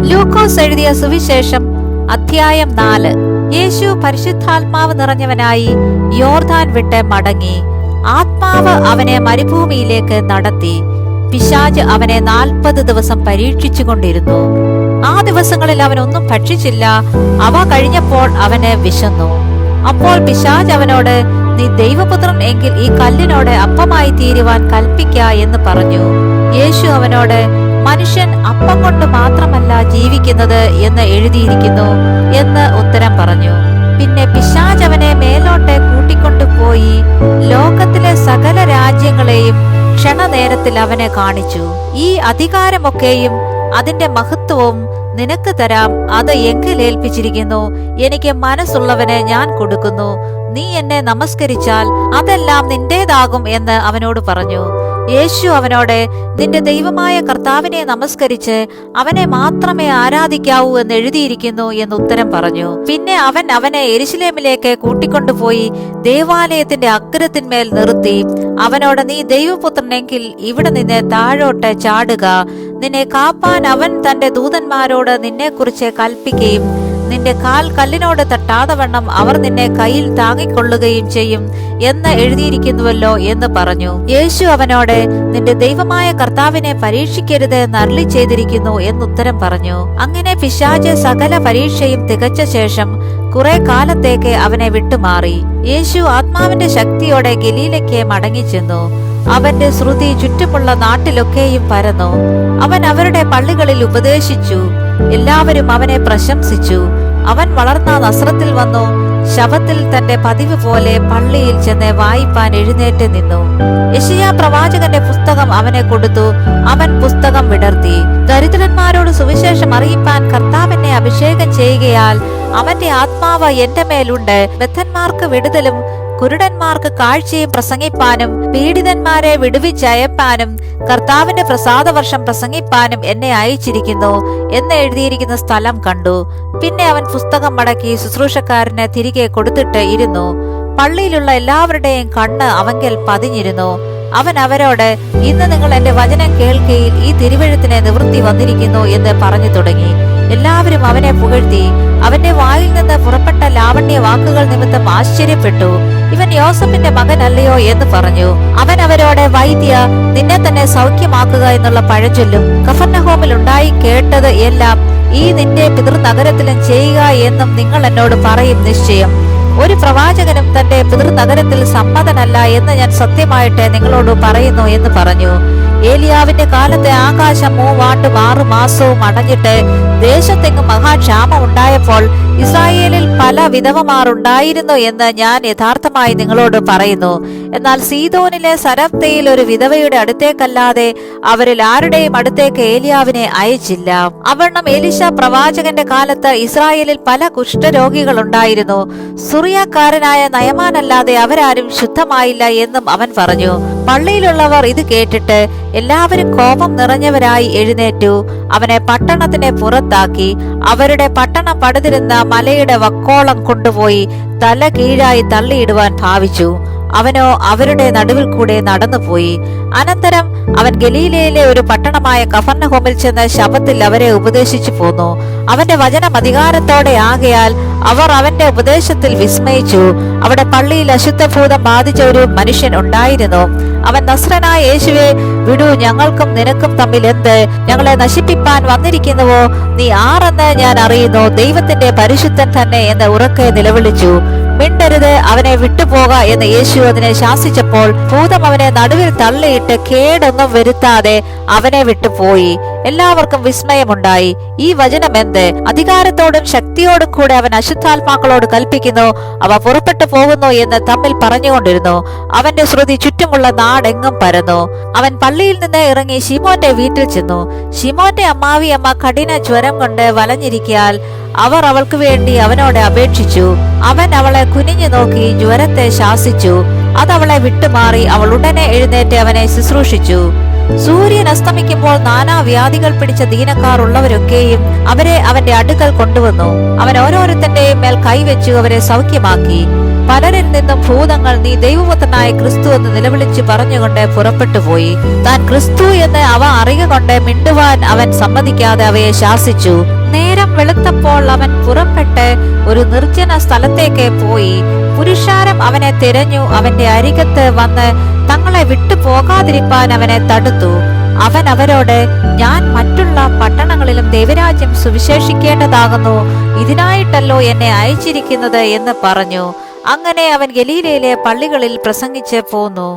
ലൂക്കോസ് എഴുതിയ സുവിശേഷം അധ്യായം 4. യേശു പരിശുദ്ധാത്മാവ് നിറഞ്ഞവനായി യോർദാൻ വിട്ട് മടങ്ങി. ആത്മാവ് അവനെ മരുഭൂമിയിലേക്ക് നടത്തി. പിശാച് അവനെ 40 ദിവസം പരീക്ഷിച്ചുകൊണ്ടിരുന്നു. ആ ദിവസങ്ങളിൽ അവൻ ഒന്നും ഭക്ഷിച്ചില്ല. അവ കഴിഞ്ഞപ്പോൾ അവന് വിശന്നു. അപ്പോൾ പിശാച് അവനോട്, നീ ദൈവപുത്രൻ എങ്കിൽ ഈ കല്ലിനോട് അപ്പമായി തീരുവാൻ കൽപ്പിക്ക എന്ന് പറഞ്ഞു. യേശു അവനോട്, മനുഷ്യൻ അപ്പം കൊണ്ട് മാത്രമല്ല ജീവിക്കുന്നത് എന്ന് എഴുതിയിരിക്കുന്നു എന്ന് ഉത്തരം പറഞ്ഞു. പിന്നെ പിശാച് അവനെ മേലോട്ട് കൂട്ടിക്കൊണ്ടുപോയി ലോകത്തിലെ സകല രാജ്യങ്ങളെയും ക്ഷണനേരത്തിൽ അവനെ കാണിച്ചു. ഈ അധികാരമൊക്കെയും അതിന്റെ മഹത്വവും നിനക്ക് തരാം. അത് എങ്കിൽ ഏൽപ്പിച്ചിരിക്കുന്നു. എനിക്ക് മനസ്സുള്ളവന് ഞാൻ കൊടുക്കുന്നു. നീ എന്നെ നമസ്കരിച്ചാൽ അതെല്ലാം നിന്റേതാകും എന്ന് അവനോട് പറഞ്ഞു. യേശു അവനോട്, നിന്റെ ദൈവമായ കർത്താവിനെ നമസ്കരിച്ച് അവനെ മാത്രമേ ആരാധിക്കാവൂ എന്ന് എഴുതിയിരിക്കുന്നു എന്ന് ഉത്തരം പറഞ്ഞു. പിന്നെ അവൻ അവനെ യെരുശലേമിലേക്ക് കൂട്ടിക്കൊണ്ടുപോയി ദേവാലയത്തിന്റെ അഗ്രത്തിന്മേൽ നിർത്തി അവനോട്, നീ ദൈവപുത്രനെങ്കിൽ ഇവിടെ നിന്ന് താഴോട്ട് ചാടുക. നിന്നെ കാപ്പാൻ അവൻ തന്റെ ദൂതന്മാരോട് നിന്നെക്കുറിച്ച് കൽപ്പിക്കുകയും നിന്റെ കാൽ കല്ലിനോട് തട്ടാതെ വണ്ണം അവർ നിന്നെ കയ്യിൽ താങ്ങിക്കൊള്ളുകയും ചെയ്യും എന്ന് എഴുതിയിരിക്കുന്നുവല്ലോ എന്ന് പറഞ്ഞു. യേശു അവനോട്, നിന്റെ ദൈവമായ കർത്താവിനെ പരീക്ഷിക്കരുത് എന്ന് അരുളി ചെയ്തിരിക്കുന്നു എന്നുത്തരം പറഞ്ഞു. അങ്ങനെ പിശാച് സകല പരീക്ഷയും തികച്ച ശേഷം കുറെ കാലത്തേക്ക് അവനെ വിട്ടുമാറി. യേശു ആത്മാവിന്റെ ശക്തിയോടെ ഗലീലയ്ക്ക് മടങ്ങിച്ചെന്നു. അവന്റെ ശ്രുതി ചുറ്റുമുള്ള നാട്ടിലൊക്കെയും പരന്നു. അവൻ അവരുടെ പള്ളികളിൽ ഉപദേശിച്ചു. എല്ലാവരും അവനെ പ്രശംസിച്ചു. അവൻ വളർന്ന നസ്രത്തിൽ വന്നു. ശബത്തിൽ തന്റെ പതിവ് പോലെ പള്ളിയിൽ ചെന്ന് വായിപ്പാൻ എഴുന്നേറ്റ് നിന്നു. യെശയ്യാ പ്രവാചകന്റെ പുസ്തകം അവനെ കൊടുത്തു. അവൻ പുസ്തകം വിടർത്തി. ദരിദ്രന്മാരോട് സുവിശേഷം അറിയിപ്പാൻ കർത്താവിനെ അഭിഷേകം ചെയ്യുകയാൽ അവന്റെ ആത്മാവ് എന്റെ മേലുണ്ട്. ബദ്ധന്മാർക്ക് വിടുതലും കുരുടന്മാർക്ക് കാഴ്ചയും പ്രസംഗിപ്പാനും പീഡിതന്മാരെ വിടുവിച്ചയപ്പാനും കർത്താവിന്റെ പ്രസാദവർഷം പ്രസംഗിപ്പാനും എന്നെ അയച്ചിരിക്കുന്നു എന്ന് എഴുതിയിരിക്കുന്ന സ്ഥലം കണ്ടു. പിന്നെ അവൻ പുസ്തകം മടക്കി ശുശ്രൂഷക്കാരന് തിരികെ കൊടുത്തിട്ട് ഇരുന്നു. പള്ളിയിലുള്ള എല്ലാവരുടെയും കണ്ണ് അവങ്കൽ പതിഞ്ഞിരുന്നു. അവൻ അവരോട്, ഇന്ന് നിങ്ങൾ എന്റെ വചനം കേൾക്കയിൽ ഈ തിരുവെഴുത്തിന് നിവൃത്തി വന്നിരിക്കുന്നു എന്ന് പറഞ്ഞു തുടങ്ങി. എല്ലാവരും അവനെ പുകഴ്ത്തി. അവന്റെ വായിൽ നിന്ന് പുറപ്പെട്ട ലാവണ്യ വാക്കുകൾ നിമിത്തം ആശ്ചര്യപ്പെട്ടു. ഇവൻ യോസഫിന്റെ മകനല്ലയോ എന്ന് പറഞ്ഞു. അവൻ അവരോട്, വൈദ്യ, നിന്നെ തന്നെ സൗഖ്യമാക്കുക എന്നുള്ള പഴഞ്ചൊല്ലും കഫർന്നഹൂമിൽ ഉണ്ടായി കേട്ടത് എല്ലാം ഈ നിന്റെ പിതൃനഗരത്തിലും ചെയ്യുക എന്നും നിങ്ങൾ എന്നോട് പറയും നിശ്ചയം. ഒരു പ്രവാചകനും തന്റെ പിതൃനഗരത്തിൽ സമ്മതനല്ല എന്ന് ഞാൻ സത്യമായിട്ട് നിങ്ങളോട് പറയുന്നു എന്ന് പറഞ്ഞു. ഏലിയാവിന്റെ കാലത്തെ ആകാശം 3 ആണ്ടും 6 മാസവും അടഞ്ഞിട്ട് ദേശത്തെങ്ങും മഹാക്ഷാമം ഉണ്ടായപ്പോൾ ഇസ്രായേലിൽ പല വിധവമാർ ഉണ്ടായിരുന്നു എന്ന് ഞാൻ യഥാർത്ഥമായി നിങ്ങളോട് പറയുന്നു. എന്നാൽ സീദോനിലെ സരപ്തയിൽ ഒരു വിധവയുടെ അടുത്തേക്കല്ലാതെ അവരിൽ ആരുടെയും അടുത്തേക്ക് ഏലിയാവിനെ അയച്ചില്ല. അവണ്ണം എലീശ പ്രവാചകന്റെ കാലത്ത് ഇസ്രായേലിൽ പല കുഷ്ഠരോഗികൾ ഉണ്ടായിരുന്നു. സുറിയാക്കാരനായ നയമാനല്ലാതെ അവരാരും ശുദ്ധമായില്ല എന്നും അവൻ പറഞ്ഞു. പള്ളിയിലുള്ളവർ ഇത് കേട്ടിട്ട് എല്ലാവരും കോപം നിറഞ്ഞവരായി എഴുന്നേറ്റു അവനെ പട്ടണത്തിന് പുറത്താക്കി അവരുടെ പട്ടണം പടുതിരുന്ന മലയുടെ വക്കോളം കൊണ്ടുപോയി തല കീഴായി തള്ളിയിടുവാൻ ഭാവിച്ചു. അവനോ അവരുടെ നടുവിൽ കൂടെ നടന്നുപോയി. അനന്തരം അവൻ ഗലീലയിലെ ഒരു പട്ടണമായ കഫർന്നഹൂമിൽ ചെന്ന് ശബത്തിൽ അവരെ ഉപദേശിച്ചു പോന്നു. അവന്റെ വചനം അധികാരത്തോടെ ആകയാൽ അവർ അവന്റെ ഉപദേശത്തിൽ വിസ്മയിച്ചു. അവിടെ പള്ളിയിൽ അശുദ്ധഭൂതം ബാധിച്ച ഒരു മനുഷ്യൻ ഉണ്ടായിരുന്നു. അവൻ, നസ്രനായ യേശുവേ, വിടൂ, ഞങ്ങൾക്കും നിനക്കും തമ്മിൽ എന്ത്? ഞങ്ങളെ നശിപ്പിപ്പാൻ വന്നിരിക്കുന്നുവോ? നീ ആരെന്ന് ഞാൻ അറിയുന്നു. ദൈവത്തിന്റെ പരിശുദ്ധൻ തന്നെ എന്ന് ഉറക്കെ നിലവിളിച്ചു. മിണ്ടരുത്, അവനെ വിട്ടുപോക എന്ന് യേശു അതിനെ ശാസിച്ചപ്പോൾ ഭൂതം അവനെ നടുവിൽ തള്ളിയിട്ട് കേടൊന്നും വരുത്താതെ അവനെ വിട്ടുപോയി. എല്ലാവർക്കും വിസ്മയമുണ്ടായി. ഈ വചനം എന്ത്? അധികാരത്തോടും ശക്തിയോടും കൂടെ അവൻ അശുദ്ധാത്മാക്കളോട് കൽപ്പിക്കുന്നു, അവ പുറപ്പെട്ടു പോകുന്നു എന്ന് തമ്മിൽ പറഞ്ഞുകൊണ്ടിരുന്നു. അവന്റെ ശ്രുതി ചുറ്റുമുള്ള നാടെങ്ങും പരന്നു. അവൻ പള്ളിയിൽ നിന്ന് ഇറങ്ങി ശിമോന്റെ വീട്ടിൽ ചെന്നു. ശിമോന്റെ അമ്മാവിയമ്മ കഠിന ജ്വരം കൊണ്ട് വലഞ്ഞിരിക്കയാൽ അവർ അവൾക്ക് വേണ്ടി അവനോട് അപേക്ഷിച്ചു. അവൻ അവളെ കുനിഞ്ഞു നോക്കി ജ്വരത്തെ ശാസിച്ചു. അതവളെ വിട്ടുമാറി. അവൾ ഉടനെ എഴുന്നേറ്റ് അവനെ ശുശ്രൂഷിച്ചു. സൂര്യൻ അസ്തമിക്കുമ്പോൾ നാനാവ്യാധികൾ പിടിച്ച ദീനക്കാർ ഉള്ളവരൊക്കെയും അവരെ അവന്റെ അടുക്കൽ കൊണ്ടുവന്നു. അവൻ ഓരോരുത്തന്റെയും മേൽ കൈവച്ചു അവരെ സൗഖ്യമാക്കി. പലരിൽ നിന്നും ഭൂതങ്ങൾ നീ ദൈവപുത്രനായ ക്രിസ്തു എന്ന് നിലവിളിച്ച് പറഞ്ഞുകൊണ്ട് പുറപ്പെട്ടു പോയി. താൻ ക്രിസ്തു എന്ന് അവ അറിയുക കൊണ്ട് മിണ്ടുവാൻ അവൻ സമ്മതിക്കാതെ അവയെ ശാസിച്ചു. നേരം വെളുത്തപ്പോൾ അവൻ പുറപ്പെട്ട് ഒരു നിർജ്ജന സ്ഥലത്തേക്ക് പോയി. പുരുഷാരം അവനെ തിരഞ്ഞു അവന്റെ അരികത്ത് വന്ന് തങ്ങളെ വിട്ടു പോകാതിരിപ്പാൻ അവനെ തടുത്തു. അവൻ അവരോട്, ഞാൻ മറ്റുള്ള പട്ടണങ്ങളിലും ദൈവരാജ്യം സുവിശേഷിക്കേണ്ടതാകുന്നു, ഇതിനായിട്ടല്ലോ എന്നെ അയച്ചിരിക്കുന്നത് എന്ന് പറഞ്ഞു. അങ്ങനെ അവൻ ഗലീലയിലെ പള്ളികളിൽ പ്രസംഗിച്ച് പോന്നു.